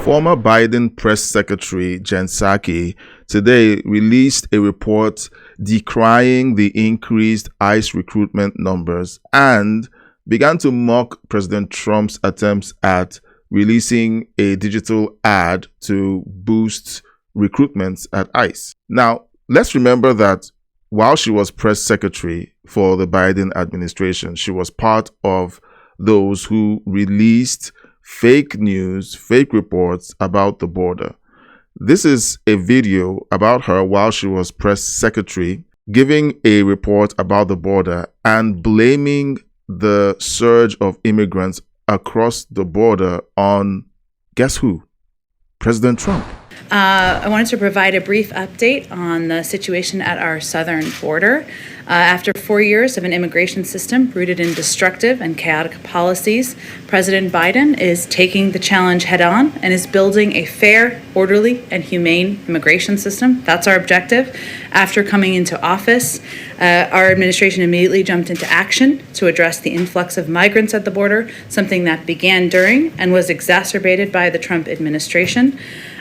Former Biden press secretary Jen Psaki today released a report decrying the increased ICE recruitment numbers and began to mock President Trump's attempts at releasing a digital ad to boost recruitment at ICE. Now, let's remember that while she was press secretary for the Biden administration, she was part of those who released fake news, fake reports about the border. This is a video about her while she was press secretary, giving a report about the border and blaming the surge of immigrants across the border on, guess who? President Trump. I wanted to provide a brief update on the situation at our southern border. After 4 years of an immigration system rooted in destructive and chaotic policies, President Biden is taking the challenge head on and is building a fair, orderly, and humane immigration system. That's our objective. After coming into office, our administration immediately jumped into action to address the influx of migrants at the border, something that began during and was exacerbated by the Trump administration.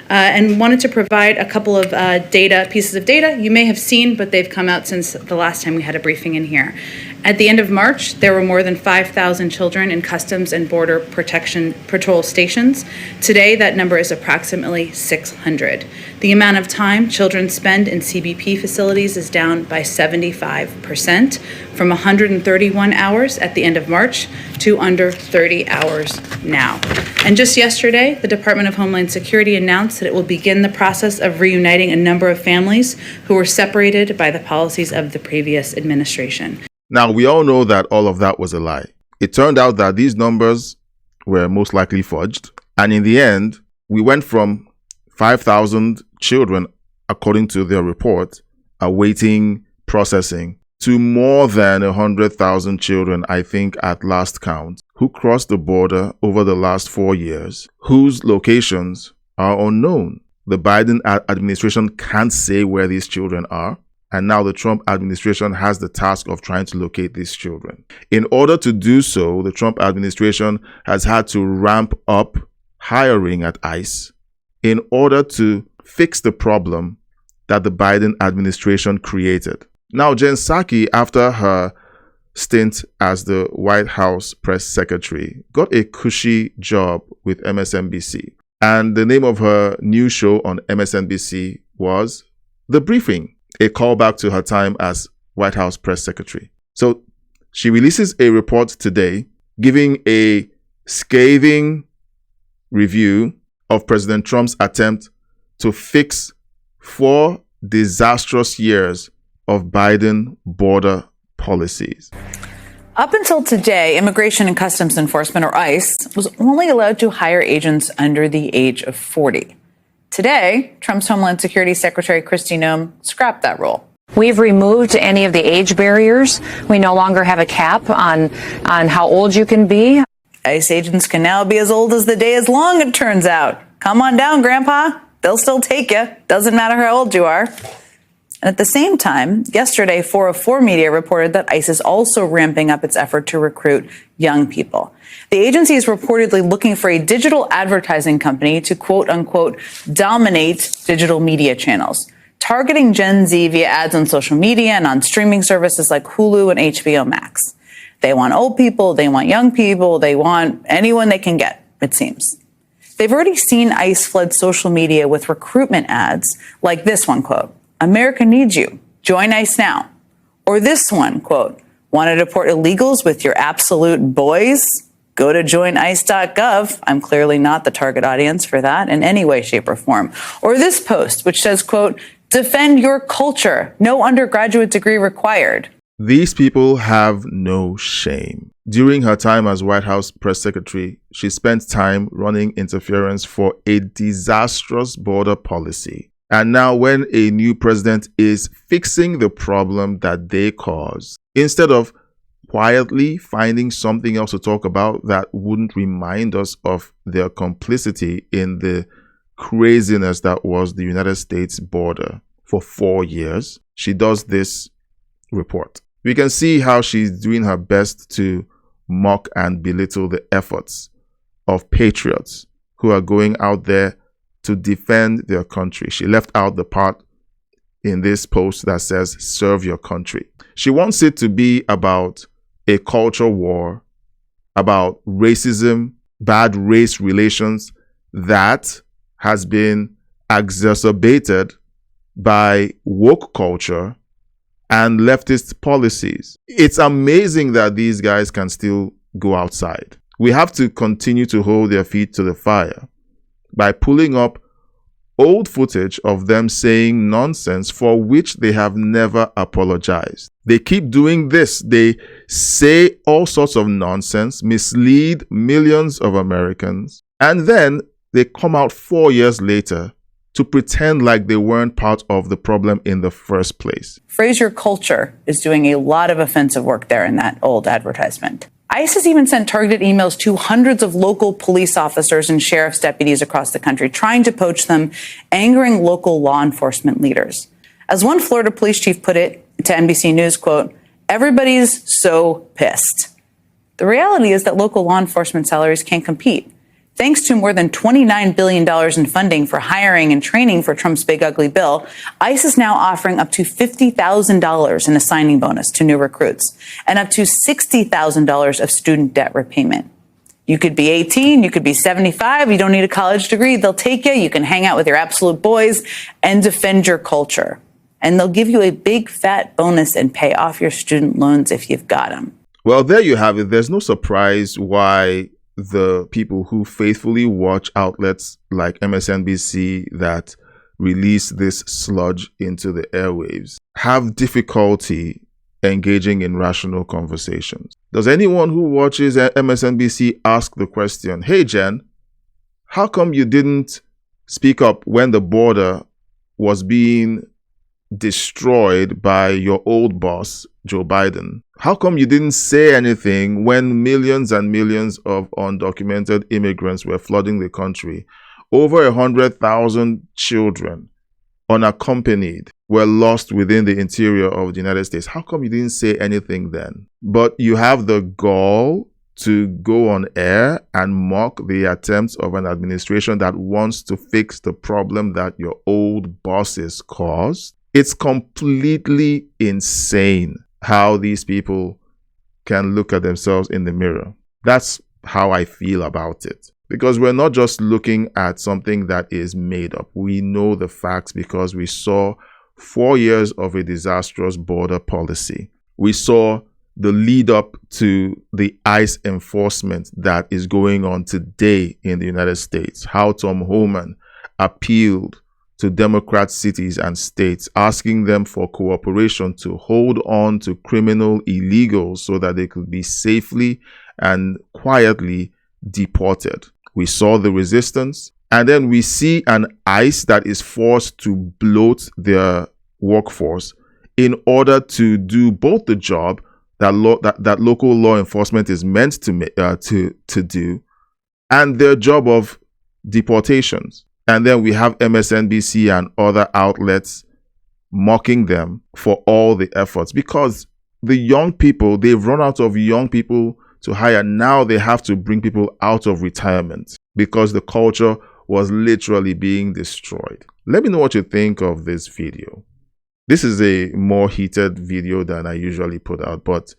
And wanted to provide a couple of pieces of data you may have seen, but they've come out since the last time we had a briefing in here. At the end of March, there were more than 5,000 children in Customs and Border Protection Patrol stations. Today, that number is approximately 600. The amount of time children spend in CBP facilities is down by 75%, from 131 hours at the end of March to under 30 hours now. And just yesterday, the Department of Homeland Security announced that it will begin the process of reuniting a number of families who were separated by the policies of the previous administration. Now, we all know that all of that was a lie. It turned out that these numbers were most likely fudged. And in the end, we went from 5,000 children, according to their report, awaiting processing, to more than 100,000 children, I think at last count, who crossed the border over the last 4 years, whose locations are unknown. The Biden administration can't say where these children are. And now the Trump administration has the task of trying to locate these children. In order to do so, the Trump administration has had to ramp up hiring at ICE in order to fix the problem that the Biden administration created. Now, Jen Psaki, after her stint as the White House press secretary, got a cushy job with MSNBC. And the name of her new show on MSNBC was The Briefing, a callback to her time as White House press secretary. So she releases a report today giving a scathing review of President Trump's attempt to fix 4 disastrous years of Biden border policies. Up until today, Immigration and Customs Enforcement, or ICE, was only allowed to hire agents under the age of 40. Today, Trump's Homeland Security Secretary Kristi Noem scrapped that rule. We've removed any of the age barriers. We no longer have a cap on how old you can be. ICE agents can now be as old as the day is long, it turns out. Come on down, Grandpa. They'll still take you. Doesn't matter how old you are. And at the same time, yesterday, 404 Media reported that ICE is also ramping up its effort to recruit young people. The agency is reportedly looking for a digital advertising company to, quote unquote, dominate digital media channels, targeting Gen Z via ads on social media and on streaming services like Hulu and HBO Max. They want old people, they want young people, they want anyone they can get, it seems. They've already seen ICE flood social media with recruitment ads like this one, quote, America needs you. Join ICE now. Or this one, quote, want to deport illegals with your absolute boys? Go to joinice.gov. I'm clearly not the target audience for that in any way, shape, or form. Or this post, which says, quote, defend your culture. No undergraduate degree required. These people have no shame. During her time as White House press secretary, she spent time running interference for a disastrous border policy. And now when a new president is fixing the problem that they caused, instead of quietly finding something else to talk about that wouldn't remind us of their complicity in the craziness that was the United States border for 4 years, she does this report. We can see how she's doing her best to mock and belittle the efforts of patriots who are going out there to defend their country. She left out the part in this post that says, serve your country. She wants it to be about a culture war, about racism, bad race relations that has been exacerbated by woke culture and leftist policies. It's amazing that these guys can still go outside. We have to continue to hold their feet to the fire by pulling up old footage of them saying nonsense for which they have never apologized. They keep doing this. They say all sorts of nonsense, mislead millions of Americans, and then they come out 4 years later to pretend like they weren't part of the problem in the first place. Fraser Culture is doing a lot of offensive work there in that old advertisement. ICE has even sent targeted emails to hundreds of local police officers and sheriff's deputies across the country, trying to poach them, angering local law enforcement leaders. As one Florida police chief put it to NBC News, quote, "Everybody's so pissed." The reality is that local law enforcement salaries can't compete. Thanks to more than $29 billion in funding for hiring and training for Trump's big ugly bill, ICE is now offering up to $50,000 in a signing bonus to new recruits and up to $60,000 of student debt repayment. You could be 18, you could be 75, you don't need a college degree, they'll take you, you can hang out with your absolute boys and defend your culture. And they'll give you a big fat bonus and pay off your student loans if you've got them. Well, there you have it. There's no surprise why the people who faithfully watch outlets like MSNBC that release this sludge into the airwaves have difficulty engaging in rational conversations. Does anyone who watches MSNBC ask the question, hey Jen, how come you didn't speak up when the border was being destroyed by your old boss, Joe Biden? How come you didn't say anything when millions and millions of undocumented immigrants were flooding the country? Over 100,000 children, unaccompanied, were lost within the interior of the United States. How come you didn't say anything then? But you have the gall to go on air and mock the attempts of an administration that wants to fix the problem that your old bosses caused. It's completely insane how these people can look at themselves in the mirror. That's how I feel about it. Because we're not just looking at something that is made up. We know the facts because we saw 4 years of a disastrous border policy. We saw the lead up to the ICE enforcement that is going on today in the United States. How Tom Homan appealed to Democrat cities and states, asking them for cooperation to hold on to criminal illegals so that they could be safely and quietly deported. We saw the resistance, and then we see an ICE that is forced to bloat their workforce in order to do both the job that local law enforcement is meant to do, and their job of deportations. And then we have MSNBC and other outlets mocking them for all the efforts because the young people, they've run out of young people to hire. Now they have to bring people out of retirement because the culture was literally being destroyed. Let me know what you think of this video. This is a more heated video than I usually put out, but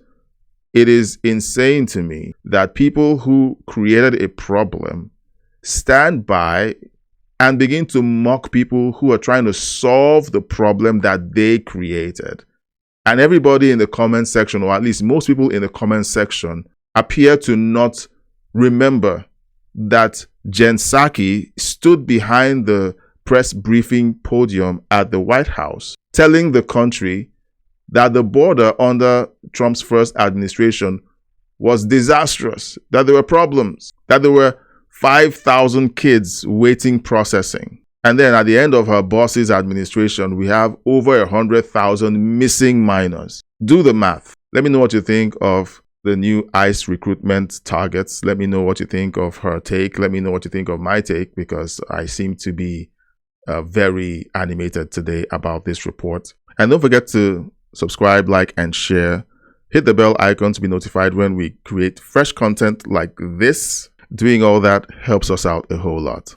it is insane to me that people who created a problem stand by and begin to mock people who are trying to solve the problem that they created. And everybody in the comment section, or at least most people in the comment section, appear to not remember that Jen Psaki stood behind the press briefing podium at the White House, telling the country that the border under Trump's first administration was disastrous, that there were problems, that there were 5,000 kids waiting processing. And then at the end of her boss's administration, we have over 100,000 missing minors. Do the math. Let me know what you think of the new ICE recruitment targets. Let me know what you think of her take. Let me know what you think of my take, because I seem to be very animated today about this report. And don't forget to subscribe, like, and share. Hit the bell icon to be notified when we create fresh content like this. doing all that helps us out a whole lot.